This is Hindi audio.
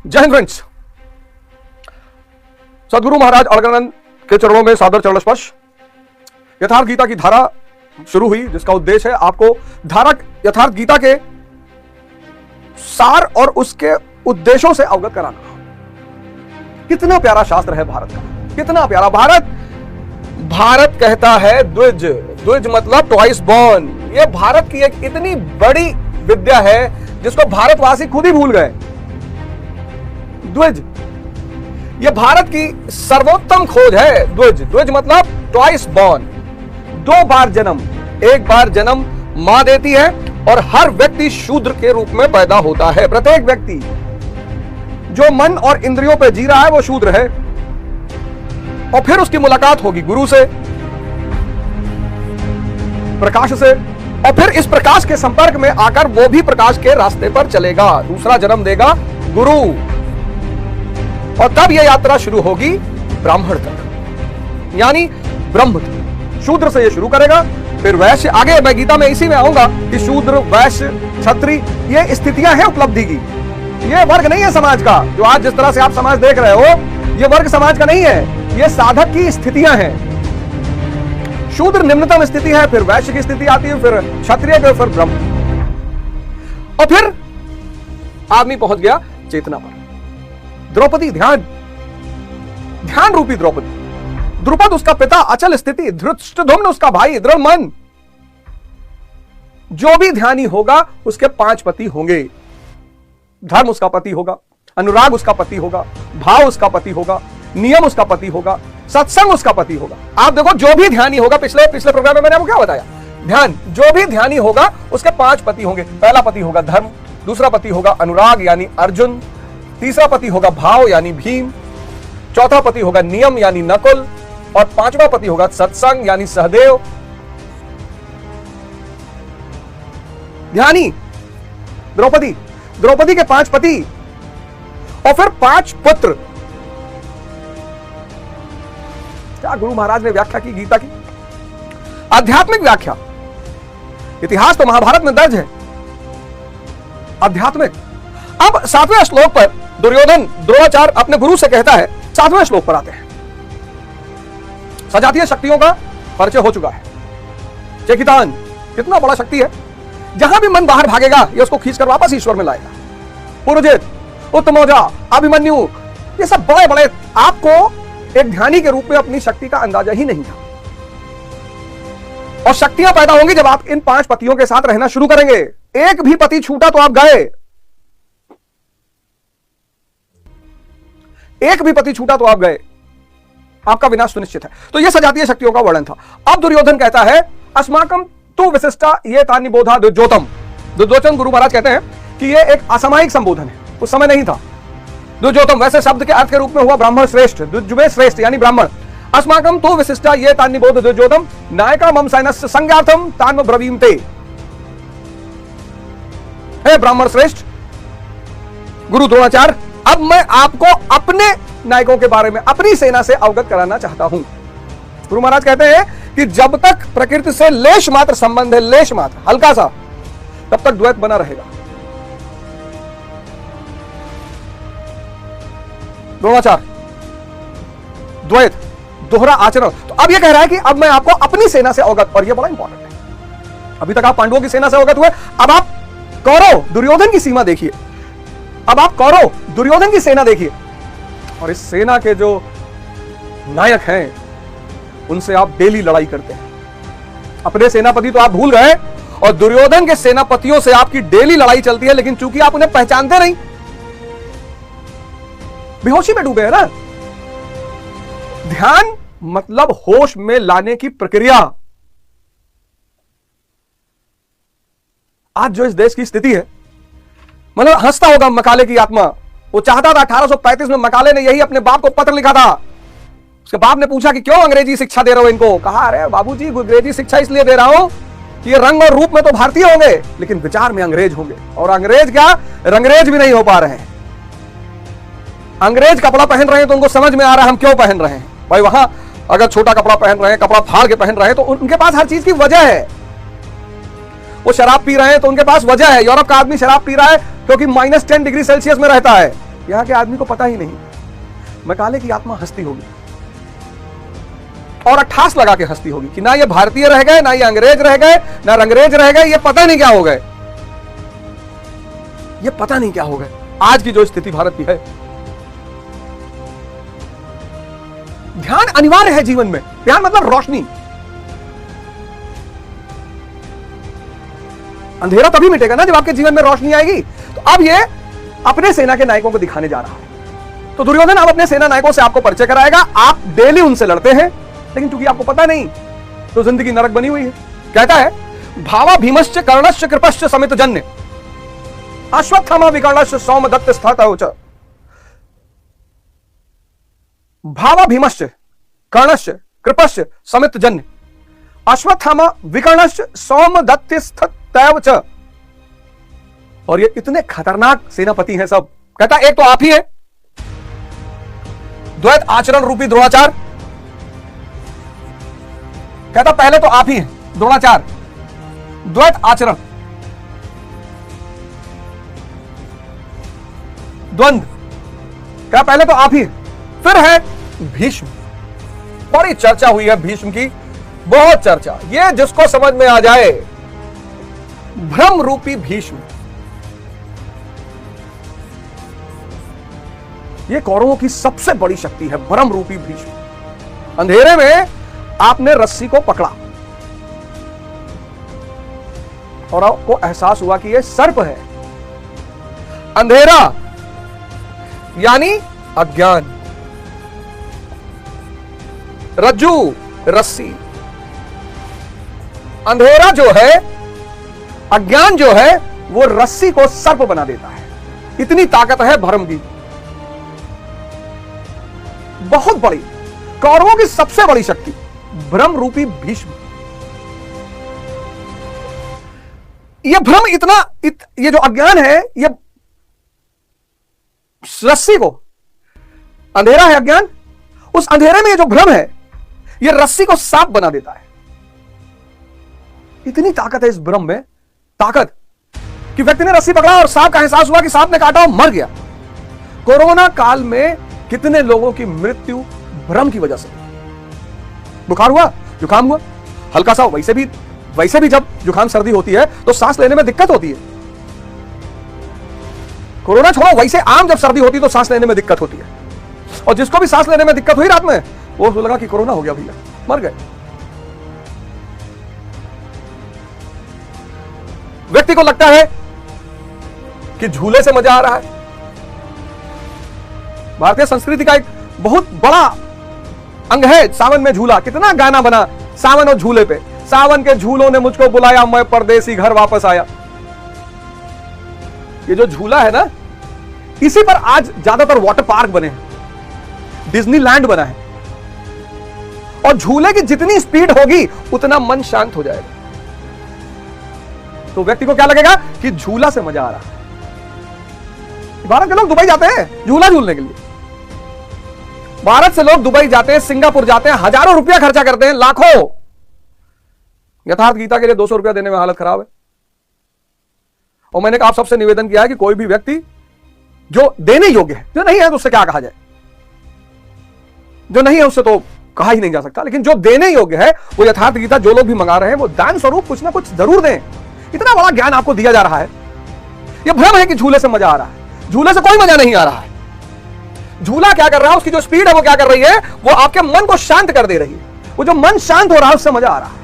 जय हिंद फ्रेंड्स। सदगुरु महाराज अलगानंद के चरणों में सादर चरण स्पर्श। यथार्थ गीता की धारा शुरू हुई, जिसका उद्देश्य है आपको धारा यथार्थ गीता के सार और उसके उद्देश्यों से अवगत कराना। कितना प्यारा शास्त्र है भारत का, कितना प्यारा। भारत कहता है द्विज, द्विज मतलब ट्वाइस बॉर्न। ये भारत की एक इतनी बड़ी विद्या है जिसको भारतवासी खुद ही भूल गए। द्विज, ये भारत की सर्वोत्तम खोज है। द्विज, द्विज मतलब ट्वाइस बॉर्न, दो बार जन्म। एक बार जन्म मां देती है और हर व्यक्ति शूद्र के रूप में पैदा होता है। प्रत्येक व्यक्ति जो मन और इंद्रियों पर जी रहा है वो शूद्र है। और फिर उसकी मुलाकात होगी गुरु से, प्रकाश से, और फिर इस प्रकाश के संपर्क में आकर वो भी प्रकाश के रास्ते पर चलेगा, दूसरा जन्म देगा गुरु। और तब यह यात्रा शुरू होगी ब्राह्मण तक, यानी ब्रह्म तक। शूद्र से यह शुरू करेगा, फिर वैश्य। आगे मैं गीता में इसी में आऊंगा कि शूद्र, वैश्य, क्षत्रिय, ये स्थितियां हैं उपलब्धि की। ये वर्ग नहीं है समाज का। जो आज जिस तरह से आप समाज देख रहे हो, ये वर्ग समाज का नहीं है, ये साधक की स्थितियां हैं। शूद्र निम्नतम स्थिति है, फिर वैश्य की स्थिति आती है, फिर क्षत्रिय, फिर ब्रह्म, और फिर आदमी पहुंच गया चेतना पर। द्रौपदी, ध्यान, ध्यान रूपी द्रौपदी। द्रुपद उसका पिता, अचल स्थिति। धृष्टद्युम्न उसका भाई, दृढ़ मन। जो भी ध्यानी होगा उसके 5 पति होंगे। धर्म उसका पति होगा, अनुराग उसका पति होगा, भाव उसका पति होगा, नियम उसका पति होगा, सत्संग उसका पति होगा। आप देखो, जो भी ध्यानी होगा, पिछले प्रोग्राम में मैंने आपको क्या बताया, ध्यान, जो भी ध्यानी होगा उसके 5 पति होंगे। पहला पति होगा धर्म, दूसरा पति होगा अनुराग यानी अर्जुन, तीसरा पति होगा भाव यानी भीम, चौथा पति होगा नियम यानी नकुल, और 5वां पति होगा सत्संग यानी सहदेव। ध्यानी द्रौपदी, द्रौपदी के 5 पति और फिर 5 पुत्र। क्या गुरु महाराज ने व्याख्या की गीता की, आध्यात्मिक व्याख्या। इतिहास तो महाभारत में दर्ज है, आध्यात्मिक। अब 7वें श्लोक पर दुर्योधन द्रोणाचार्य अपने गुरु से कहता है। 7वें श्लोक पर आते हैं। सजातीय शक्तियों का परिचय हो चुका है। चेकितान, कितना बड़ा शक्ति है। जहां भी मन बाहर भागेगा ये उसको खींचकर वापस ईश्वर में लाएगा। पुरुजित, उत्तमौजा, अभिमन्यु, ये सब बड़े बड़े, आपको एक ध्यानी के रूप में अपनी शक्ति का अंदाजा ही नहीं था। और शक्तियां पैदा होंगी जब आप इन 5 पतियों के साथ रहना शुरू करेंगे। एक भी पति छूटा तो आप गए, एक भी पति छूटा तो आप गए, आपका विनाश सुनिश्चित है। तो यह सजातीय शक्तियों का वर्णन था। अब दुर्योधन कहता है, अस्माकं तु विशिष्टा ये तानि बोधा द्विजोतम। दुर्योधन गुरु महाराज कहते हैं कि यह एक असामयिक संबोधन है, उस समय नहीं था। द्विजोतम वैसे शब्द के अर्थ के रूप में हुआ ब्राह्मण श्रेष्ठ, द्विजवे श्रेष्ठ यानी ब्राह्मण। अस्माकं तु विशिष्टा ये तानि बोध द्विजोतम नायका मम सैनस्य संज्ञार्थम तान्म ब्रवीमते। हे ब्राह्मण श्रेष्ठ गुरु द्रोणाचार्य, अब मैं आपको अपने नायकों के बारे में, अपनी सेना से अवगत कराना चाहता हूं। गुरु महाराज कहते हैं कि जब तक प्रकृति से लेश मात्र संबंध है, लेश मात्र, हल्का सा, तब तक द्वैत बना रहेगा। द्रोणाचार्य, द्वैत, दोहरा आचरण। तो अब यह कह रहा है कि अब मैं आपको अपनी सेना से अवगत, और यह बड़ा इंपॉर्टेंट है। अभी तक आप पांडवों की सेना से अवगत हुए, अब आप कौरव दुर्योधन की सीमा देखिए। अब आप कौरव दुर्योधन की सेना देखिए, और इस सेना के जो नायक हैं उनसे आप डेली लड़ाई करते हैं। अपने सेनापति तो आप भूल गए, और दुर्योधन के सेनापतियों से आपकी डेली लड़ाई चलती है, लेकिन चूंकि आप उन्हें पहचानते नहीं, बेहोशी में डूबे हैं ना। ध्यान मतलब होश में लाने की प्रक्रिया। आज जो इस देश की स्थिति है, मतलब हंसता होगा मकाले की आत्मा। वो चाहता था 1835 में मकाले ने यही अपने बाप को पत्र लिखा था। उसके बाप ने पूछा कि क्यों अंग्रेजी शिक्षा दे रहे हो इनको। कहा, अरे बाबूजी, अंग्रेजी शिक्षा इसलिए दे रहा हूं कि ये रंग और रूप में तो भारतीय होंगे, लेकिन विचार में अंग्रेज होंगे। और अंग्रेज क्या, रंगरेज भी नहीं हो पा रहे हैं। अंग्रेज कपड़ा पहन रहे हैं तो उनको समझ में आ रहा है हम क्यों पहन रहे हैं। भाई वहां अगर छोटा कपड़ा पहन रहे हैं, कपड़ा फाड़ के पहन रहे हैं, तो उनके पास हर चीज की वजह है। वो शराब पी रहे हैं तो उनके पास वजह है। यूरोप का आदमी शराब पी रहा है क्योंकि -10 डिग्री सेल्सियस में रहता है। यहां के आदमी को पता ही नहीं मैकाले की आत्मा हंसती होगी और अट्ठास लगा के हंसती होगी कि ना ये भारतीय रह गए, ना ये अंग्रेज रह गए, ना रंगरेज रह गए, ये पता नहीं क्या हो गए, ये पता नहीं क्या हो गए। आज की जो स्थिति भारत की है, ध्यान अनिवार्य है जीवन में। ध्यान मतलब रोशनी। अंधेरा तभी मिटेगा ना जब आपके जीवन में रोशनी आएगी। तो अब ये अपने सेना के नायकों को दिखाने जा रहा है। तो दुर्योधन अब अपने सेना नायकों से आपको परिचय कराएगा। आप डेली उनसे लड़ते हैं, लेकिन क्योंकि आपको पता नहीं तो जिंदगी नरक बनी हुई है। कहता है भावा भीमश्च कर्णश्च कृपश्च समित जन्य अश्वत्थामा विकर्णश्च सौमदत्त स्थातौ च। भावा भीमश्च कर्णश्च कृपश्च समित जन्य अश्वत्थामा विकर्णश्च सौमदत्त स्थातौ च। और ये इतने खतरनाक सेनापति हैं सब। कहता एक तो आप ही है, द्वैत आचरण रूपी द्रोणाचार। कहता पहले तो आप ही हैं द्रोणाचार, द्वैत आचरण, द्वंद्व। क्या पहले तो आप ही हैं। फिर है भीष्म। बड़ी चर्चा हुई है भीष्म की, बहुत चर्चा। ये जिसको समझ में आ जाए, भ्रम रूपी भीष्म। ये कौरवों की सबसे बड़ी शक्ति है, भ्रम रूपी भीष्म। अंधेरे में आपने रस्सी को पकड़ा और आपको एहसास हुआ कि यह सर्प है। अंधेरा यानी अज्ञान, रज्जू रस्सी। अंधेरा जो है, अज्ञान जो है, वो रस्सी को सर्प बना देता है। इतनी ताकत है भ्रम की, बहुत बड़ी। कौरवों की सबसे बड़ी शक्ति भ्रम रूपी भीष्म। यह भ्रम इतना ये जो अज्ञान है, यह रस्सी को, अंधेरा है अज्ञान, उस अंधेरे में ये जो भ्रम है, यह रस्सी को सांप बना देता है। इतनी ताकत है इस भ्रम में, ताकत कि व्यक्ति ने रस्सी पकड़ा और सांप का एहसास हुआ कि सांप ने काटा और मर गया। कोरोना काल में कितने लोगों की मृत्यु भ्रम की वजह से। बुखार हुआ, जुकाम हुआ, हल्का सा, वैसे भी जब जुकाम सर्दी होती है तो सांस लेने में दिक्कत होती है। कोरोना छोड़ो, वैसे आम जब सर्दी होती है तो सांस लेने में दिक्कत होती है। और जिसको भी सांस लेने में दिक्कत हुई रात में, वो उसको लगा कि कोरोना हो गया भैया, मर गए। व्यक्ति को लगता है कि झूले से मजा आ रहा है। भारतीय संस्कृति का एक बहुत बड़ा अंग है सावन में झूला। कितना गाना बना सावन और झूले पे। सावन के झूलों ने मुझको बुलाया, मैं परदेसी घर वापस आया। ये जो झूला है ना, इसी पर आज ज्यादातर वाटर पार्क बने हैं, डिज्नीलैंड बना है। और झूले की जितनी स्पीड होगी उतना मन शांत हो जाएगा। तो व्यक्ति को क्या लगेगा कि झूला से मजा आ रहा है। भारत के लोग दुबई जाते हैं झूला झूलने के लिए। भारत से लोग दुबई जाते हैं, सिंगापुर जाते हैं, हजारों रुपया खर्चा करते हैं, लाखों। यथार्थ गीता के लिए 200 रुपया देने में हालत खराब है। और मैंने आप सबसे निवेदन किया है कि कोई भी व्यक्ति जो देने योग्य है, जो नहीं है तो उससे क्या कहा जाए, जो नहीं है उससे तो कहा ही नहीं जा सकता, लेकिन जो देने योग्य है वो यथार्थ गीता जो लोग भी मंगा रहे हैं वो दान स्वरूप कुछ ना कुछ जरूर दें। इतना बड़ा ज्ञान आपको दिया जा रहा है। यह भ्रम है कि झूले से मजा आ रहा है। झूले से कोई मजा नहीं आ रहा है। झूला क्या कर रहा है, उसकी जो स्पीड है वो क्या कर रही है, वो आपके मन को शांत कर दे रही है। वो जो मन शांत हो रहा है उससे मजा आ रहा है।